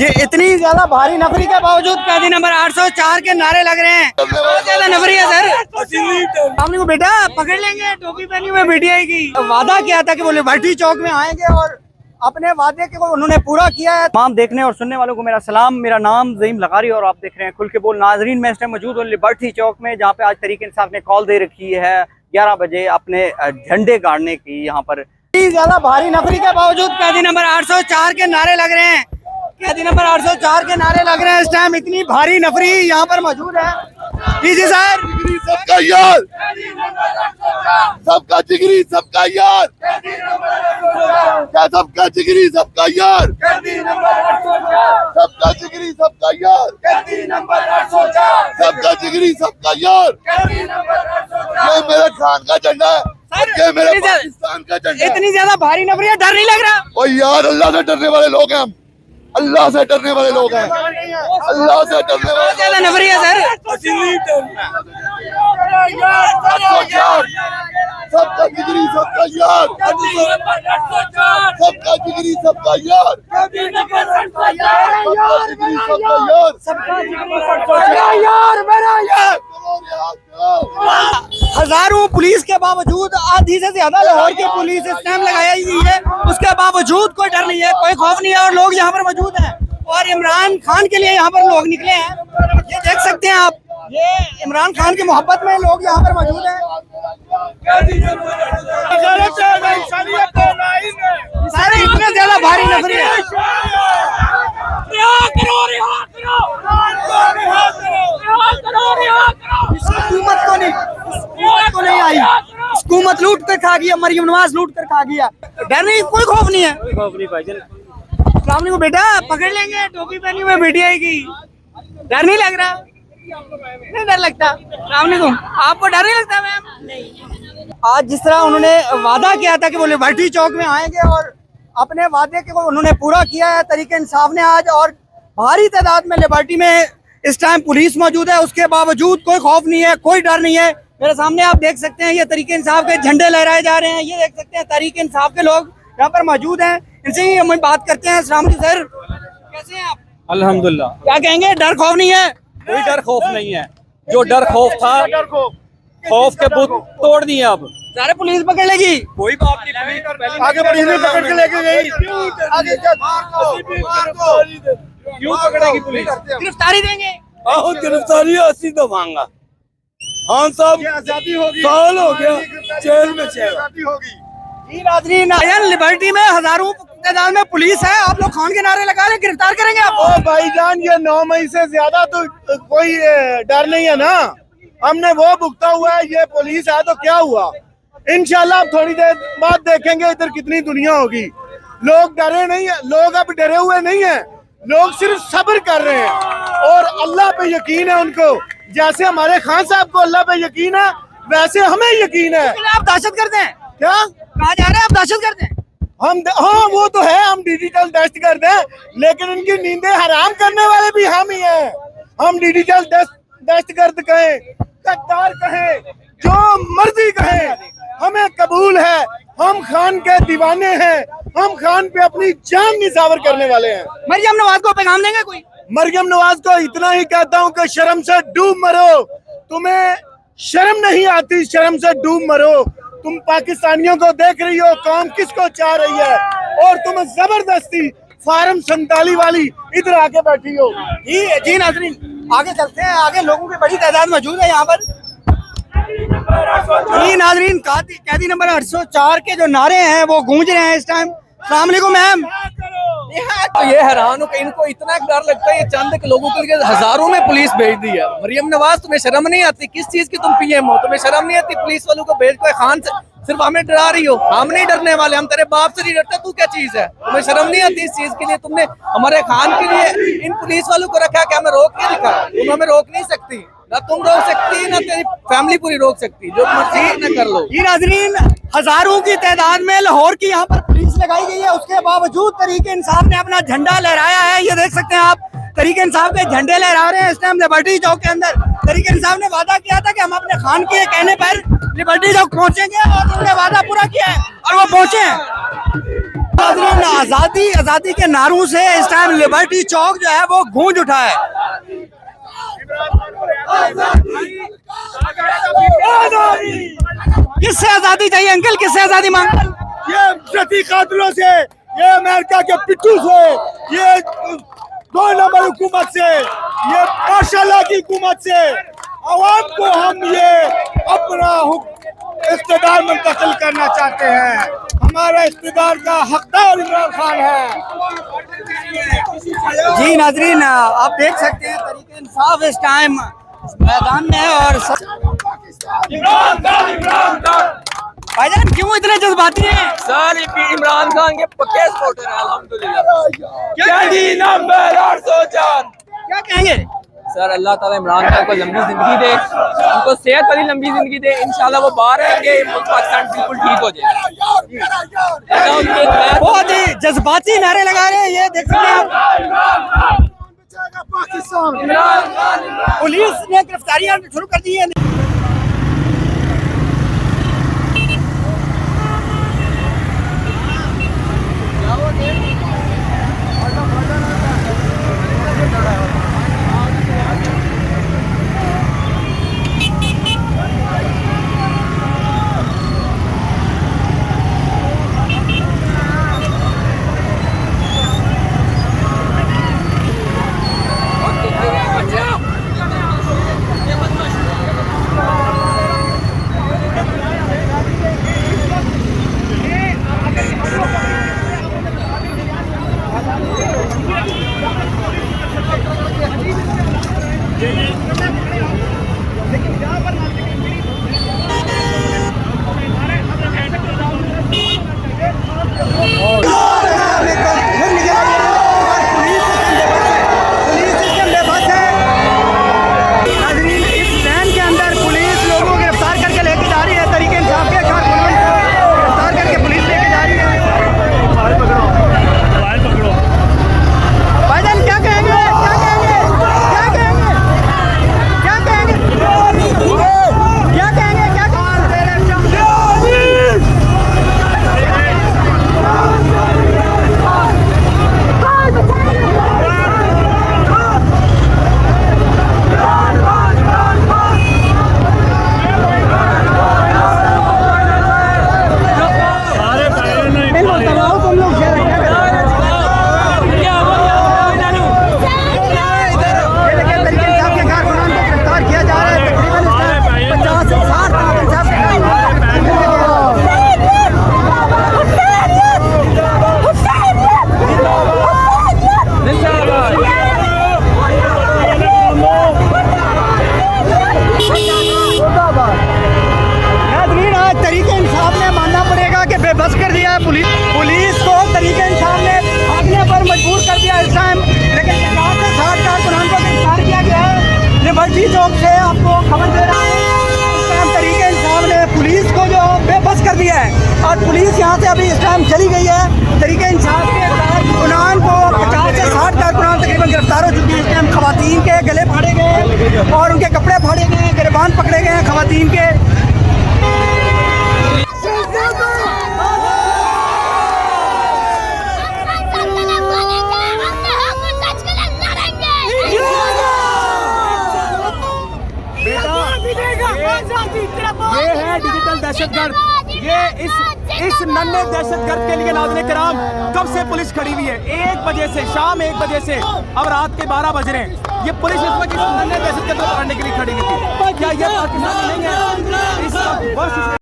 इतनी ज्यादा भारी नफरी के बावजूद कैदी नंबर 804 के नारे लग रहे हैं। बहुत ज्यादा नफरी है सर। हमने को बेटा पकड़ लेंगे, टोपी पहनी हुई बेटी की। वादा किया था कि वो लिबर्टी चौक में आएंगे और अपने वादे को उन्होंने पूरा किया है। तमाम देखने और सुनने वालों को मेरा सलाम। मेरा नाम ज़हीम लगारी और आप देख रहे हैं खुल के बोल। नाजरीन, मैं इस टाइम मौजूद हूँ लिबर्टी चौक में, जहाँ पे आज तहरीक इंसाफ ने कॉल दे रखी है 11 बजे अपने झंडे गाड़ने की। यहाँ पर इतनी ज्यादा भारी नफरी के बावजूद कैदी नंबर 804 के नारे लग रहे हैं। कैदी नंबर 804 के नारे लग रहे हैं। इस टाइम इतनी भारी नफरी यहाँ पर मौजूद है। जी सर, सबका यार, सबका जिगरी, सबका यार, सबका जिगरी, सबका यार, सबका जिगरी, सबका यार, सबका जिगरी, सबका यार। ये मेरे खान का झंडा है, ये मेरे पाकिस्तान का झंडा है। इतनी ज्यादा भारी नफरी है, डर नहीं लग रहा? ओ यार, अल्लाह से डरने वाले लोग हैं हम, अल्लाह से डरने वाले लोग हैं, अल्लाह से डरने वाले। ज्यादा नफरी है सर। सबका जिगरी, सबका यार, सबका जिगरी, सबका यार, सबका जिगरी, यार मेरा यार। हजारों पुलिस के बावजूद, आधी से ज्यादा लाहौर की पुलिस इस टाइम लगाई गई है, उसके बावजूद कोई डर नहीं है, कोई खौफ नहीं है और लोग यहाँ पर मौजूद हैं। और इमरान खान के लिए यहाँ पर लोग निकले हैं, ये देख सकते हैं आप। ये इमरान खान की मोहब्बत में लोग यहाँ पर मौजूद हैं। सारे इतने ज्यादा भारी नफरी है। हुकूमत को नहीं आई, हुकूमत लूट कर खा गया, मरियम नवाज लूट कर खा गया। डर नहीं, कोई खौफ नहीं है। अस्सलाम वालेकुम बेटा, पकड़ लेंगे, टोपी पहनी हुई बेटी की। डर नहीं लग रहा? नहीं डर लगता? अस्सलाम वालेकुम, आपको डर नहीं लगता मैम? नहीं। आज जिस तरह उन्होंने वादा किया था कि वो लिबर्टी चौक में आएंगे और अपने वादे को उन्होंने पूरा किया है तहरीक इंसाफ ने आज। और भारी तादाद में लिबर्टी में इस टाइम पुलिस मौजूद है, उसके बावजूद कोई खौफ नहीं है, कोई डर नहीं है। मेरे सामने आप देख सकते हैं ये तहरीक इंसाफ के झंडे लहराए जा रहे हैं। ये देख सकते हैं तहरीक इंसाफ के लोग यहाँ पर मौजूद हैं, इनसे ही हम बात करते हैं। अस्सलाम वालेकुम सर, कैसे हैं आप? अल्हम्दुलिल्लाह। क्या कहेंगे, डर खौफ नहीं है? कोई डर खौफ नहीं है। जो डर खौफ था, खौफ के बुत तोड़ दिए। अब सारे पुलिस पकड़ लेगी? कोई बात नहीं, पुलिस आगे पुलिस ने पकड़ के लेके गई। आगे क्यों पकड़ेगी पुलिस? गिरफ्तारी देंगे? गिरफ्तारी 80 तो मांगा। हाँ साहब, आजादी होगी, साल हो गया जेल में। आजादी होगी। जी नाज़रीन, लिबर्टी में हजारों तादाद में पुलिस है, आप लोग खान के नारे लगा रहे, गिरफ्तार करेंगे आप? ओ भाईजान, ये 9 मई से ज्यादा तो कोई डर नहीं है ना। हमने वो भुगता हुआ है, ये पुलिस है तो क्या हुआ। इंशाल्लाह आप थोड़ी देर बाद देखेंगे इधर कितनी दुनिया होगी। लोग डरे नहीं है, लोग अब डरे हुए नहीं है, लोग सिर्फ सब्र कर रहे हैं और अल्लाह पे यकीन है उनको। जैसे हमारे खान साहब को अल्लाह पे यकीन है, वैसे हमें यकीन है। आप दहशत करते हैं? क्या कहा जा रहा है आप दहशत करते हैं? हम हाँ, वो तो है, हम डिजिटल दस्त करते हैं, लेकिन उनकी नींदें हराम करने वाले भी हम ही हैं। हम डिजिटल दस्तगर्द कहें, गद्दार कहें, जो मर्जी कहें, हमें कबूल है। हम खान के दीवाने हैं, हम खान पे अपनी जान निछावर करने वाले हैं। मरियम नवाज को पैगाम देंगे कोई? मरियम नवाज को इतना ही कहता हूँ कि शर्म से डूब मरो। तुम्हें शर्म नहीं आती, शर्म से डूब मरो। तुम पाकिस्तानियों को देख रही हो, कौम किसको चाह रही है, और तुम जबरदस्ती फार्म 47 वाली इधर आके बैठी हो। जी नाज़रीन, आगे चलते हैं, आगे लोगों की बड़ी तादाद मौजूद है यहाँ पर। जी नाज़रीन, कैदी नंबर 804 के जो नारे हैं वो गूंज रहे हैं इस टाइम। अस्सलाम वालेकुम मैम। तो ये हैरान हो कि इनको इतना डर लगता है, ये चंद लोगों के लिए हजारों में पुलिस भेज दी है। मरियम नवाज, तुम्हें शर्म नहीं आती? किस चीज की तुम पीएम हो? तुम्हें शर्म नहीं आती? पुलिस वालों को भेज कर खान से सिर्फ हमें डरा रही हो। हम नहीं डरने वाले, हम तेरे बाप से नहीं डरते। तू क्या चीज है? तुम्हें शर्म नहीं आती इस चीज के लिए? तुमने हमारे खान के लिए इन पुलिस वालों को रखा कि हमें रोक नहीं दिखा। तुम हमें रोक नहीं सकती, ना तुम रोक सकती, ना तेरी फैमिली पूरी रोक सकती। जो मर्जी न कर लो। जी नाज़रीन, हजारों की तादाद में लाहौर की यहाँ पर पुलिस लगाई गई है, उसके बावजूद तहरीक इंसाफ ने अपना झंडा लहराया है। ये देख सकते हैं आप, तहरीक इंसाफ के झंडे लहरा रहे हैं इस टाइम लिबर्टी चौक के अंदर। तहरीक इंसाफ ने वादा किया था कि हम अपने खान के कहने पर लिबर्टी चौक पहुंचेंगे और उन्होंने वादा पूरा किया है और वो पहुंचे हैं। आजादी आजादी के नारों से इस टाइम लिबर्टी चौक जो है वो गूंज उठा है। किससे आजादी चाहिए अंकल, किससे आजादी मांग? ये प्रति कातलों से, ये अमेरिका के पिट्ठू से, ये 2 नंबर हुकूमत से, ये माशाल्लाह की हुकूमत से आवाम को हम ये अपना इख्तिदार मुंतकिल करना चाहते हैं। हमारा इख्तिदार का हकदार इमरान खान है। जी नाजरीन, आप देख सकते हैं तरीके इंसाफ इस टाइम मैदान में है। और भाईजान क्यों इतने जज्बाती हैं? सर इमरान खान के पक्के सपोर्टर हैं अल्हम्दुलिल्लाह। क्या कहेंगे? सर अल्लाह ताला इमरान खान को लंबी जिंदगी दे, उनको सेहत वाली लंबी जिंदगी दे। इंशाल्लाह वो बाहर आएंगे, मुल्क पाकिस्तान बिल्कुल ठीक हो जाएगा। बहुत ही जज्बाती नारे लगा रहे हैं, ये देख सकते हैं आप। पुलिस ने गिरफ्तारियां शुरू कर दी है। पुलिस को तरीके इंसान ने भागने पर मजबूर कर दिया इस टाइम। लेकिन 50 से 60 कारकुनान को गिरफ्तार किया गया है। लिबर्टी चौक से आपको खबर दे रहा है, इस टाइम तरीके इंसान ने पुलिस को जो बेबस कर दिया है और पुलिस यहाँ से अभी इस टाइम चली गई है। तरीके इंसान के कारकुनान को 50 से 60 कारकुनान तकरीबन गिरफ्तार हो चुके हैं। इस टाइम खवातीन के गले फाड़े गए और उनके कपड़े फाड़े गए, गिरबान पकड़े गए हैं खवातीन के। ये है डिजिटल दहशतगर्द। ये इस नन्हे दहशतगर्द के लिए नाज़रीन किराम कब से पुलिस खड़ी हुई है? 1 बजे से, शाम 1 बजे से अब रात के 12 बज रहे हैं। ये पुलिस इस वक्त इस नन्हे दहशतगर्द को पकड़ने के लिए खड़ी हुई थी। क्या ये पाकिस्तान नहीं है? इस